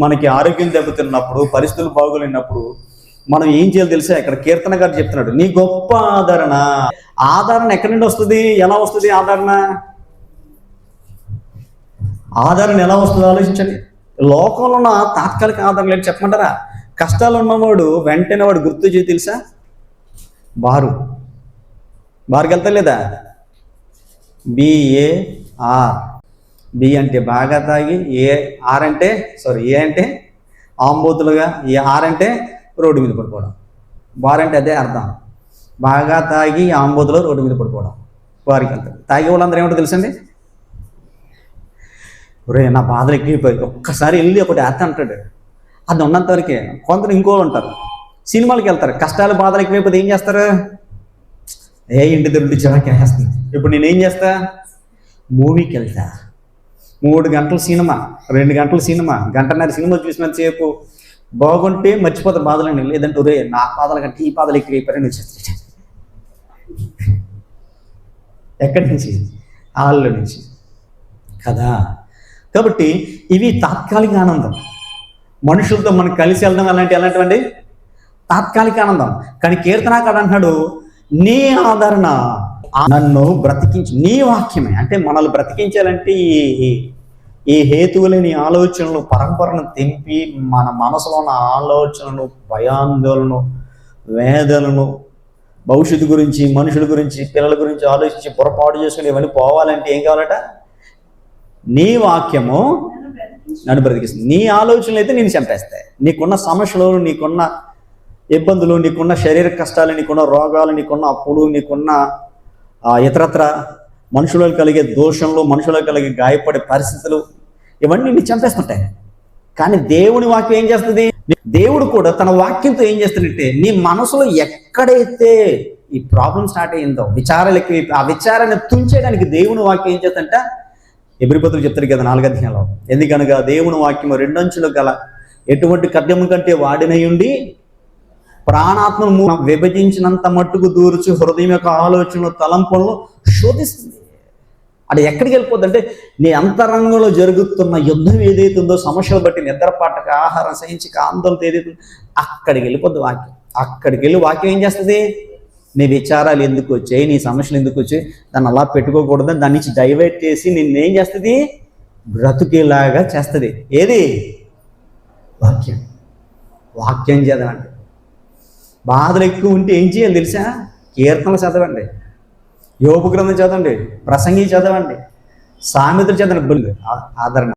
మనకి ఆరోగ్యం దెబ్బతిన్నప్పుడు, పరిస్థితులు బాగోలేనప్పుడు మనం ఏం చేయాలో తెలుసా? ఇక్కడ కీర్తన గారు చెప్తున్నాడు, నీ గొప్ప ఆదరణ. ఆదరణ ఎక్కడి నుండి వస్తుంది? ఎలా వస్తుంది ఆదరణ? ఆదరణ ఎలా వస్తుంది ఆలోచించండి. లోకంలో ఉన్న తాత్కాలిక ఆదరణ లేదు చెప్పమంటారా? కష్టాలు ఉన్నవాడు వెంటనే వాడు గుర్తు చేసి తెలుసా? బారుకి వెళ్తా లేదా? BAR. బి అంటే బాగా తాగి, ఏ అంటే ఆంబోతులుగా, ఆర్ అంటే రోడ్డు మీద పడిపోవడం. బార్ అంటే అదే అర్థం. బాగా తాగి ఆంబోతులో రోడ్డు మీద పడిపోవడం. బారుకి వెళ్తాడు. తాగే వాళ్ళందరూ ఏమిటో తెలుసండి? ఒరే నా బాధలు ఎక్కిపోయి ఒక్కసారి వెళ్ళి ఒకటి అర్థం అంటాడు. అది ఉన్నంత వరకే. కొందరు ఇంకోళ్ళు ఉంటారు, సినిమాలకి వెళ్తారు, కష్టాలు బాధలు ఎక్కువైపోతే ఏం చేస్తారు? ఇంటి దగ్గర చిరాకు వేస్తుంది. ఇప్పుడు నేనేం చేస్తా? మూవీకి వెళ్తా. 3 గంటల సినిమా, 2 గంటల సినిమా, గంటన్నర సినిమా చూసినంతసేపు బాగుంటే మర్చిపోతా బాధలండి. లేదంటే ఒరే నా బాధల కంటే ఈ బాధలు ఎక్కువైపోయారని వచ్చేస్తాయి. ఎక్కడి నుంచి? హాల్లో నుంచి కదా. కాబట్టి ఇవి తాత్కాలిక ఆనందం. మనుషులతో మనం కలిసి వెళ్దాం ఎలాంటివండి? తాత్కాలిక ఆనందం. కానీ కీర్తనాకారుడు అంటున్నాడు, నీ ఆదరణ నన్ను బ్రతికించి, నీ వాక్యమే. అంటే మనల్ని బ్రతికించాలంటే ఈ హేతువులేని ఆలోచనలు పరంపరను తెంపి మన మనసులో ఉన్న ఆలోచనలు, భయాందోళనను, వేదనను, భవిష్యత్తు గురించి, మనుషుల గురించి, పిల్లల గురించి ఆలోచించి పొరపాటు చేసుకుని ఇవన్నీ పోవాలంటే ఏం కావాలట? నీ వాక్యము నన్ను బ్రతికిస్తుంది. నీ ఆలోచనలు అయితే నేను చంపేస్తాయి. నీకున్న సమస్యలు, నీకున్న ఇబ్బందులు, నీకున్న శరీర కష్టాలు, నీకున్న రోగాలు, నీకున్న అప్పులు, నీకున్న ఇతరత్ర మనుషులకు కలిగే దోషంలో, మనుషులకు కలిగే గాయపడే పరిస్థితులు, ఇవన్నీ నీ చంపేస్తుంటాయి. కానీ దేవుని వాక్యం ఏం చేస్తుంది? దేవుడు కూడా తన వాక్యంతో ఏం చేస్తాడంటే, నీ మనసులో ఎక్కడైతే ఈ ప్రాబ్లం స్టార్ట్ అయ్యిందో, విచారాలు ఎక్కువ, ఆ విచారాన్ని తుంచేయడానికి దేవుని వాక్యం ఏం చేస్తుందంట? ఎబ్రీ చెప్తాడు కదా 4వ అధ్యాయంలో, ఎందుకనగా దేవుని వాక్యము 2 అంచులు గల ఎటువంటి ఖడ్గము కంటే వాడినయుండి ప్రాణాత్మను విభజించినంత మట్టుకు దూర్చి హృదయం యొక్క ఆలోచనలు, తలంపులను శోధిస్తుంది. అది ఎక్కడికి వెళ్ళిపోద్ది అంటే, నీ అంతరంగంలో జరుగుతున్న యుద్ధం ఏదైతే ఉందో, సమస్యలు బట్టి నిద్రపాటక, ఆహారం సహించక, ఆందోళన ఏదైతే అక్కడికి వెళ్ళిపోద్ది వాక్యం. అక్కడికి వెళ్ళి వాక్యం ఏం చేస్తుంది? నీ విచారాలు ఎందుకు వచ్చాయి, నీ సమస్యలు ఎందుకు వచ్చాయి, దాన్ని అలా పెట్టుకోకూడదని దాని నుంచి డైవర్ట్ చేసి నిన్నేం చేస్తుంది? బ్రతుకేలాగా చేస్తుంది. ఏది? వాక్యం చదవండి. బాధలు ఎక్కువ ఉంటే ఏం చేయాలి తెలుసా? కీర్తనలు చదవండి, యోబు గ్రంథం చదవండి, ప్రసంగి చదవండి, సామెతలు చదవండి. ఆదరణ